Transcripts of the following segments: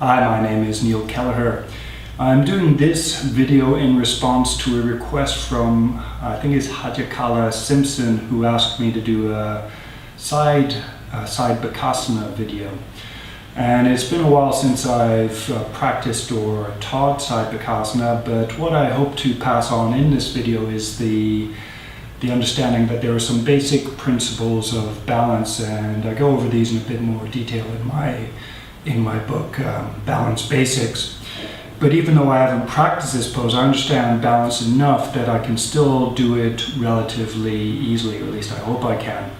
Hi, my name is Neil Kelleher. I'm doing this video in response to a request from, I think it's Hajakala Simpson, who asked me to do a side Bakasana video. And it's been a while since I've practiced or taught side Bakasana, but what I hope to pass on in this video is the understanding that there are some basic principles of balance, and I go over these in a bit more detail in my book, Balance Basics. But even though I haven't practiced this pose, I understand balance enough that I can still do it relatively easily, or at least I hope I can.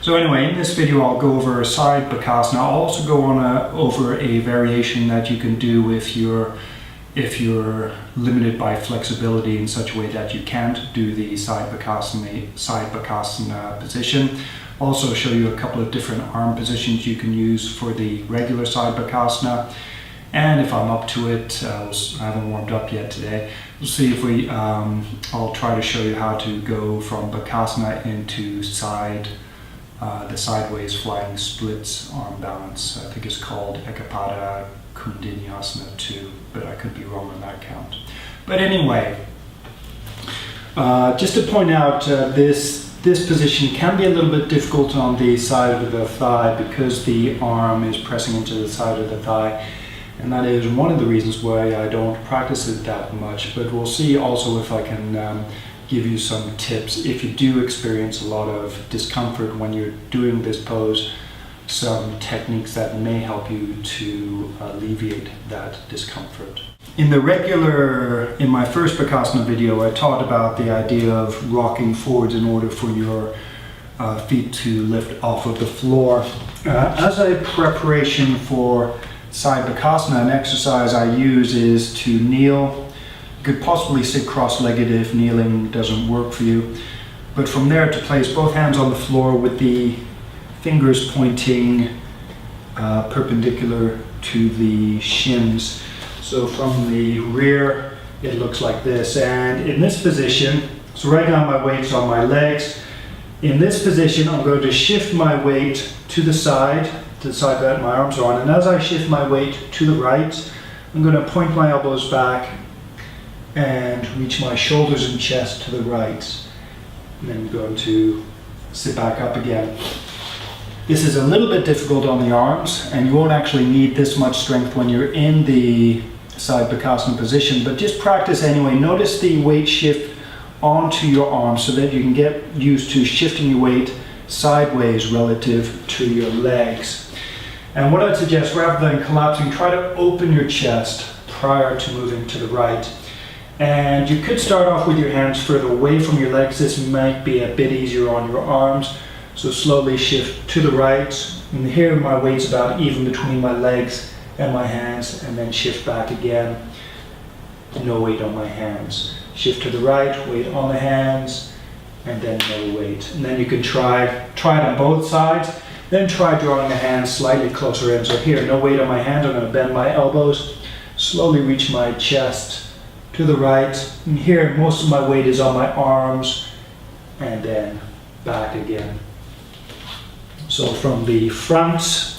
So anyway, in this video I'll go over side Bakasana. I'll also go over a variation that you can do if you're limited by flexibility in such a way that you can't do the side Bakasana position. Also show you a couple of different arm positions you can use for the regular side Bakasana. And if I'm up to it, I haven't warmed up yet today, we'll see if I'll try to show you how to go from Bakasana into the sideways flying splits arm balance. I think it's called Ekapada Koundinyasana 2, but I could be wrong on that count. But anyway, just to point out, this position can be a little bit difficult on the side of the thigh because the arm is pressing into the side of the thigh, and that is one of the reasons why I don't practice it that much. But we'll see also if I can give you some tips if you do experience a lot of discomfort when you're doing this pose, some techniques that may help you to alleviate that discomfort. In my first Bakasana video, I taught about the idea of rocking forwards in order for your feet to lift off of the floor. As a preparation for side Bakasana, an exercise I use is to kneel. You could possibly sit cross-legged if kneeling doesn't work for you. But from there, to place both hands on the floor with the fingers pointing perpendicular to the shins. So from the rear, it looks like this. And in this position, so right now my weight's on my legs. In this position, I'm going to shift my weight to the side that my arms are on. And as I shift my weight to the right, I'm going to point my elbows back and reach my shoulders and chest to the right. And then I'm going to sit back up again. This is a little bit difficult on the arms, and you won't actually need this much strength when you're in the side Bakasana position, but just practice anyway. Notice the weight shift onto your arms so that you can get used to shifting your weight sideways relative to your legs. And what I'd suggest, rather than collapsing, try to open your chest prior to moving to the right. And you could start off with your hands further away from your legs. This might be a bit easier on your arms. So slowly shift to the right. And here my weight's about even between my legs and my hands, and then shift back again. No weight on my hands. Shift to the right, weight on the hands, and then no weight. And then you can try it on both sides. Then try drawing the hands slightly closer in. So here, no weight on my hands. I'm going to bend my elbows. Slowly reach my chest to the right. And here, most of my weight is on my arms, and then back again. So from the front,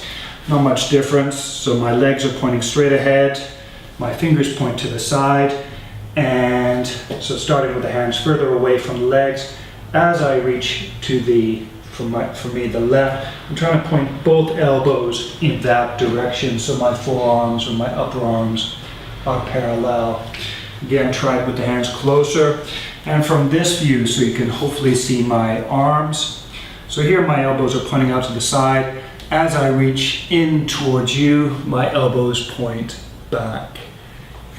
not much difference. So my legs are pointing straight ahead, my fingers point to the side, and so starting with the hands further away from the legs, as I reach to the left, I'm trying to point both elbows in that direction, so my forearms or my upper arms are parallel. Again, try it with the hands closer, and from this view, so you can hopefully see my arms. So here my elbows are pointing out to the side. As I reach in towards you, my elbows point back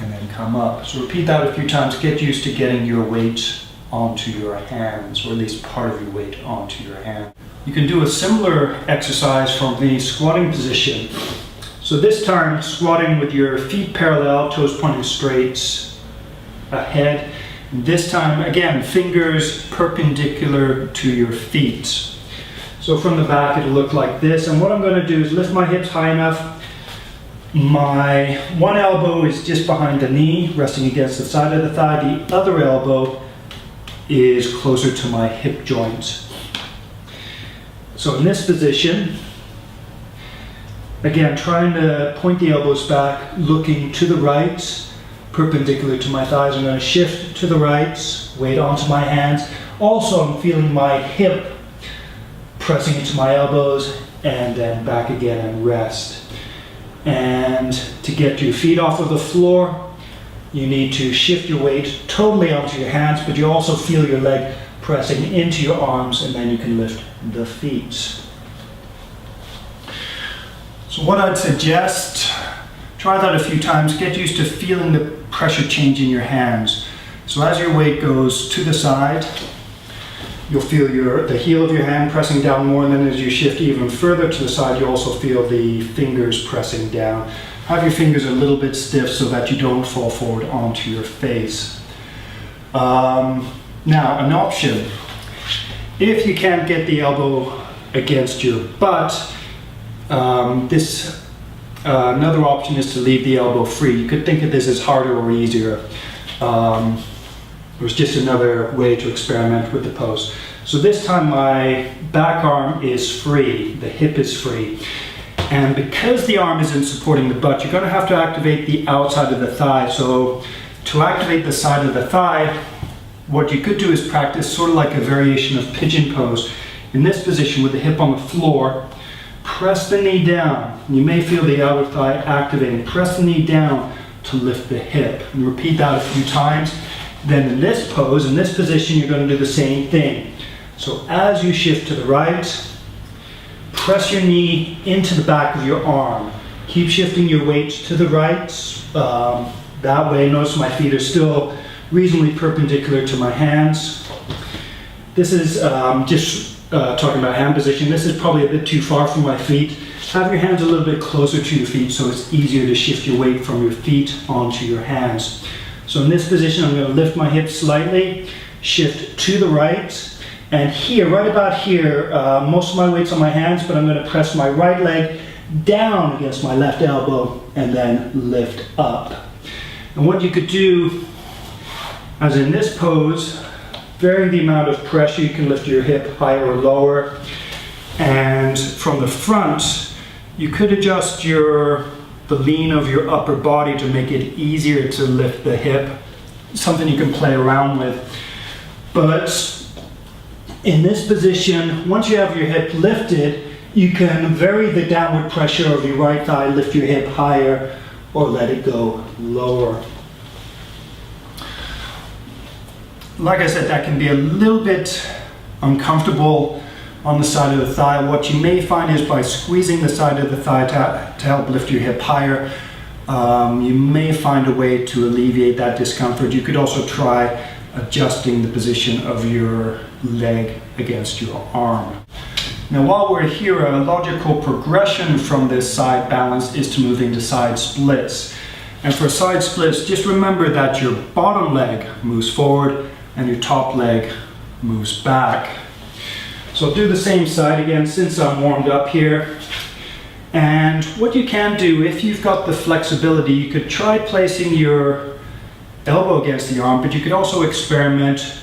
and then come up. So repeat that a few times. Get used to getting your weight onto your hands, or at least part of your weight onto your hand. You can do a similar exercise from the squatting position. So this time, squatting with your feet parallel, toes pointing straight ahead. This time, again, fingers perpendicular to your feet. So from the back, it'll look like this. And what I'm going to do is lift my hips high enough. My one elbow is just behind the knee, resting against the side of the thigh. The other elbow is closer to my hip joint. So in this position, Again, trying to point the elbows back, looking to the right, perpendicular to my thighs. I'm going to shift to the right, weight onto my hands. Also, I'm feeling my hip pressing into my elbows, and then back again and rest. And to get your feet off of the floor, you need to shift your weight totally onto your hands, but you also feel your leg pressing into your arms, and then you can lift the feet. So what I'd suggest, try that a few times, get used to feeling the pressure change in your hands. So as your weight goes to the side, you'll feel the heel of your hand pressing down more, and then as you shift even further to the side, you also feel the fingers pressing down. Have your fingers a little bit stiff so that you don't fall forward onto your face. Now, an option. If you can't get the elbow against your butt, another option is to leave the elbow free. You could think of this as harder or easier. It was just another way to experiment with the pose. So this time my back arm is free, the hip is free. And because the arm isn't supporting the butt, you're going to have to activate the outside of the thigh. So to activate the side of the thigh, what you could do is practice sort of like a variation of pigeon pose. In this position with the hip on the floor, press the knee down. You may feel the outer thigh activating. Press the knee down to lift the hip. And repeat that a few times. Then in this pose, in this position, you're going to do the same thing. So as you shift to the right, press your knee into the back of your arm. Keep shifting your weight to the right. That way, notice my feet are still reasonably perpendicular to my hands. This is just talking about hand position. This is probably a bit too far from my feet. Have your hands a little bit closer to your feet so it's easier to shift your weight from your feet onto your hands. So in this position, I'm going to lift my hips slightly, shift to the right, and here, right about here, most of my weight's on my hands, but I'm going to press my right leg down against my left elbow and then lift up. And what you could do, as in this pose, vary the amount of pressure. You can lift your hip higher or lower. And from the front, you could adjust the lean of your upper body to make it easier to lift the hip. Something you can play around with. But in this position, once you have your hip lifted, you can vary the downward pressure of your right thigh, lift your hip higher, or let it go lower. Like I said, that can be a little bit uncomfortable on the side of the thigh. What you may find is by squeezing the side of the thigh to help lift your hip higher, you may find a way to alleviate that discomfort. You could also try adjusting the position of your leg against your arm. Now while we're here, a logical progression from this side balance is to move into side splits. And for side splits, just remember that your bottom leg moves forward and your top leg moves back. So I'll do the same side again since I'm warmed up here. And what you can do, if you've got the flexibility, you could try placing your elbow against the arm, but you could also experiment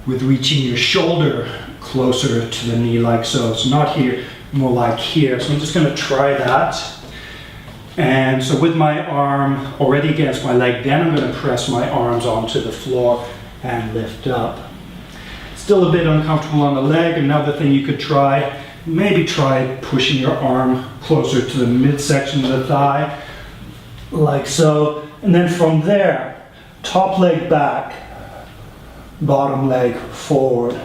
with reaching your shoulder closer to the knee like so. So not here, more like here. So I'm just going to try that. And so with my arm already against my leg, then I'm going to press my arms onto the floor and lift up. Still a bit uncomfortable on the leg. Another thing you could try, maybe try pushing your arm closer to the midsection of the thigh, like so. And then from there, top leg back, bottom leg forward.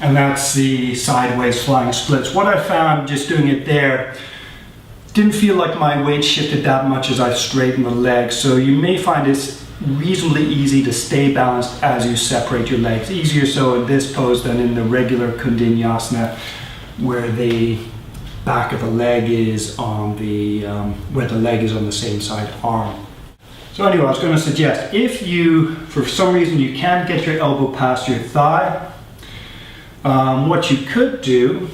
And that's the sideways flying splits. What I found just doing it there, didn't feel like my weight shifted that much as I straightened the legs. So you may find it's reasonably easy to stay balanced as you separate your legs. Easier so in this pose than in the regular koundinyasana, where the back of the leg is on the, where the leg is on the same side arm. So anyway, I was going to suggest, if you, for some reason, you can't get your elbow past your thigh, what you could do,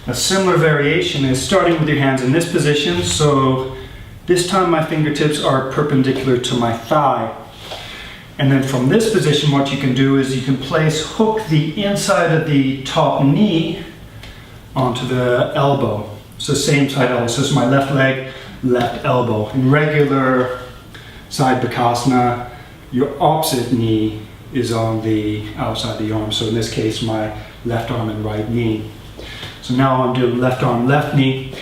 a similar variation, is starting with your hands in this position. So this time my fingertips are perpendicular to my thigh. And then from this position, what you can do is you can hook the inside of the top knee onto the elbow. So same side elbow. So it's my left leg, left elbow. In regular side Bakasana, your opposite knee is on the outside of the arm. So in this case, my left arm and right knee. So now I'm doing left arm, left knee.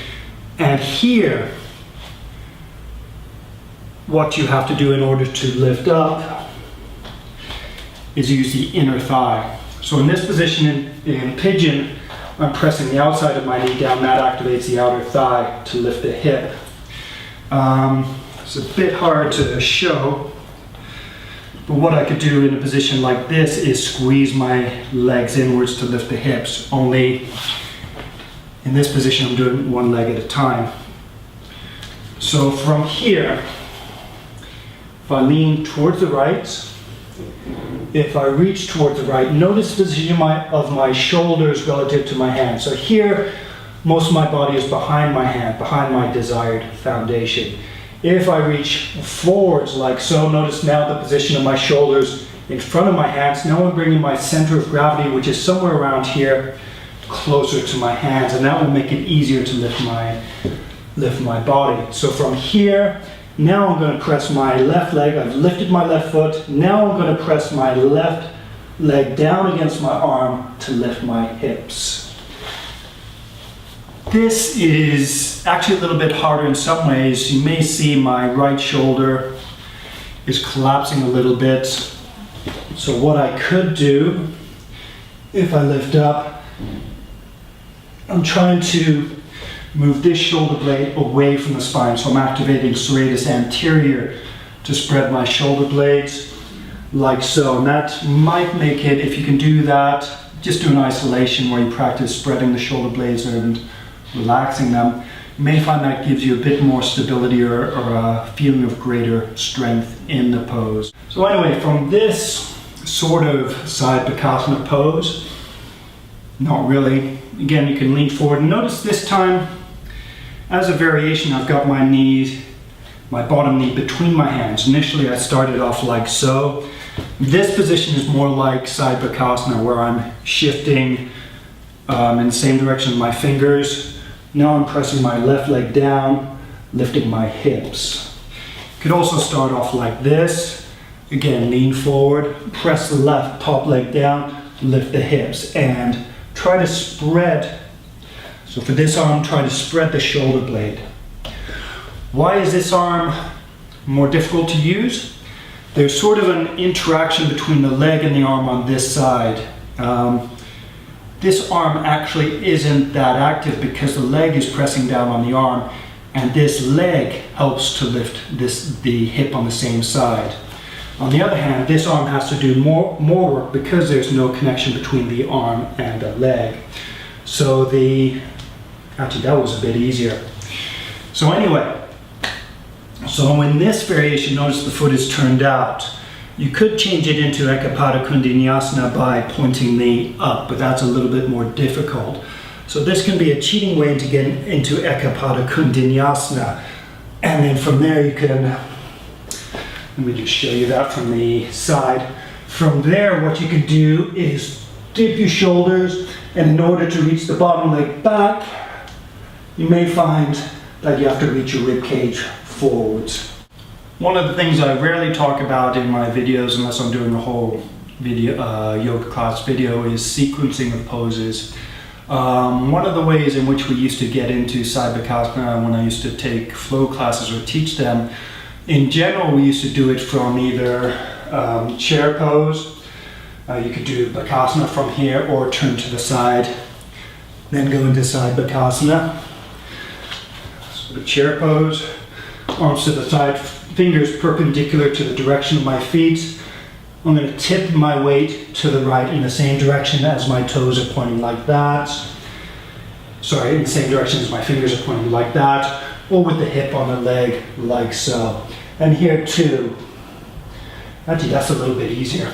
And here, what you have to do in order to lift up is use the inner thigh. So in this position in pigeon, I'm pressing the outside of my knee down. That activates the outer thigh to lift the hip. It's a bit hard to show, but what I could do in a position like this is squeeze my legs inwards to lift the hips. Only in this position I'm doing one leg at a time. So from here, if I lean towards the right, if I reach towards the right, notice the position of my shoulders relative to my hand. So here, most of my body is behind my hand, behind my desired foundation. If I reach forwards like so, notice now the position of my shoulders in front of my hands. Now I'm bringing my center of gravity, which is somewhere around here, closer to my hands, and that will make it easier to lift my body. So from here, now I'm going to press my left leg. I've lifted my left foot. Now I'm going to press my left leg down against my arm to lift my hips. This is actually a little bit harder in some ways. You may see my right shoulder is collapsing a little bit. So what I could do, if I lift up, I'm trying to move this shoulder blade away from the spine. So I'm activating serratus anterior to spread my shoulder blades like so. And that might make it, if you can do that, just do an isolation where you practice spreading the shoulder blades and relaxing them. You may find that gives you a bit more stability or a feeling of greater strength in the pose. So anyway, from this sort of side Bakasana pose, not really. Again, you can lean forward. And notice this time, as a variation, I've got my knee, my bottom knee between my hands. Initially, I started off like so. This position is more like side Bakasana, where I'm shifting in the same direction with my fingers. Now I'm pressing my left leg down, lifting my hips. You could also start off like this. Again, lean forward, press the left top leg down, lift the hips, and try to spread. So for this arm, try to spread the shoulder blade. Why is this arm more difficult to use? There's sort of an interaction between the leg and the arm on this side. This arm actually isn't that active because the leg is pressing down on the arm, and this leg helps to lift the hip on the same side. On the other hand, this arm has to do more work because there's no connection between the arm and the leg. So actually that was a bit easier. So anyway, so in this variation, notice the foot is turned out. You could change it into Ekapada koundinyasana by pointing the up, but that's a little bit more difficult. So this can be a cheating way to get into Ekapada koundinyasana. And then from there you can, let me just show you that from the side. From there, what you can do is dip your shoulders, and in order to reach the bottom leg back, you may find that you have to reach your rib cage forwards. One of the things I rarely talk about in my videos, unless I'm doing a whole video, yoga class video, is sequencing of poses. One of the ways in which we used to get into side Bakasana when I used to take flow classes or teach them, in general we used to do it from either chair pose. You could do Bakasana from here or turn to the side, then go into side Bakasana. So the chair pose, arms to the side, fingers perpendicular to the direction of my feet. I'm going to tip my weight to the right in the same direction as my toes are pointing like that. Sorry, in the same direction as my fingers are pointing like that, or with the hip on the leg like so. And here too, actually that's a little bit easier.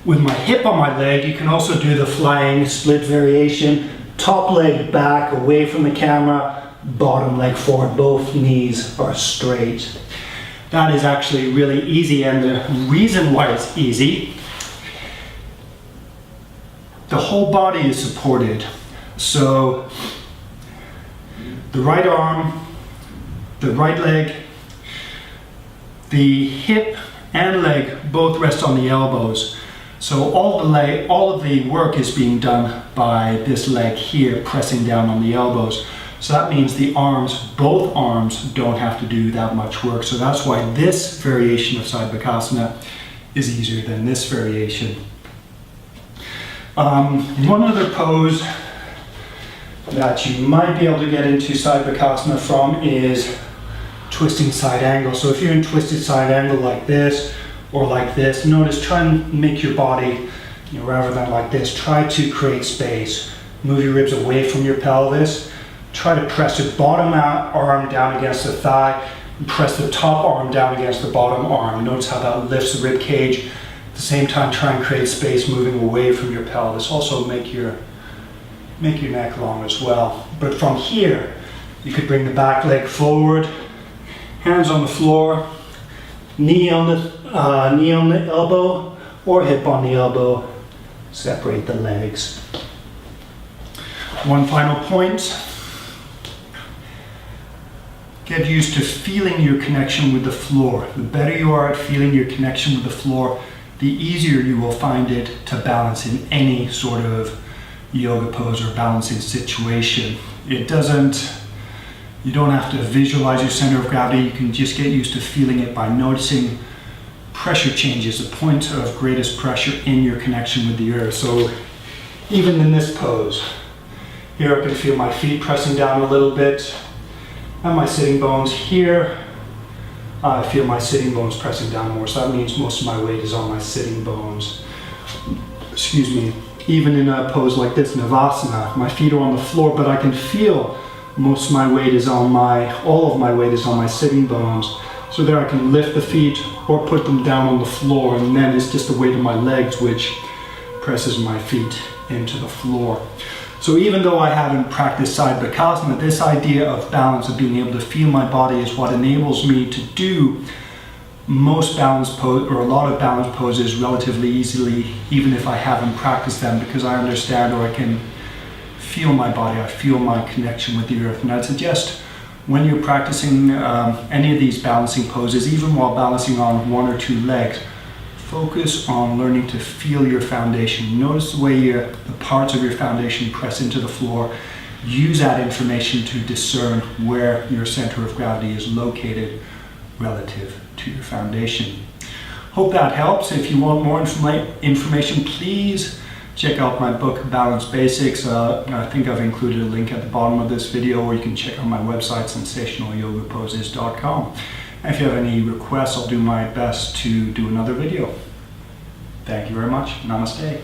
With my hip on my leg, you can also do the flying split variation. Top leg back away from the camera, bottom leg forward, both knees are straight. That is actually really easy, and the reason why it's easy, the whole body is supported. So the right arm, the right leg, the hip and leg both rest on the elbows. So all of the work is being done by this leg here pressing down on the elbows. So that means the arms, both arms, don't have to do that much work. So that's why this variation of side Bakasana is easier than this variation. One other pose that you might be able to get into side Bakasana from is twisting side angle. So if you're in twisted side angle like this or like this, notice, try and make your body, rather than like this, try to create space. Move your ribs away from your pelvis. Try to press your bottom arm down against the thigh, and press the top arm down against the bottom arm. Notice how that lifts the rib cage. At the same time, try and create space moving away from your pelvis. Also make your neck long as well. But from here, you could bring the back leg forward, hands on the floor, knee on the elbow or hip on the elbow. Separate the legs. One final point. Get used to feeling your connection with the floor. The better you are at feeling your connection with the floor, the easier you will find it to balance in any sort of yoga pose or balancing situation. You don't have to visualize your center of gravity. You can just get used to feeling it by noticing pressure changes, the point of greatest pressure in your connection with the earth. So even in this pose, here I can feel my feet pressing down a little bit, and my sitting bones here. I feel my sitting bones pressing down more, so that means most of my weight is on my sitting bones. Excuse me. Even in a pose like this, Navasana, my feet are on the floor, but I can feel most of my weight is on all of my weight is on my sitting bones. So there I can lift the feet or put them down on the floor, and then it's just the weight of my legs which presses my feet into the floor. So even though I haven't practiced side Bakasana, this idea of balance, of being able to feel my body, is what enables me to do most balance pose, or a lot of balance poses, relatively easily, even if I haven't practiced them, because I understand, or I can feel my body, I feel my connection with the earth. And I'd suggest when you're practicing any of these balancing poses, even while balancing on one or two legs, focus on learning to feel your foundation. Notice the way the parts of your foundation press into the floor. Use that information to discern where your center of gravity is located relative to your foundation. Hope that helps. If you want more information, please check out my book, Balance Basics. I think I've included a link at the bottom of this video, or you can check out my website, sensationalyogaposes.com. And if you have any requests, I'll do my best to do another video. Thank you very much. Namaste.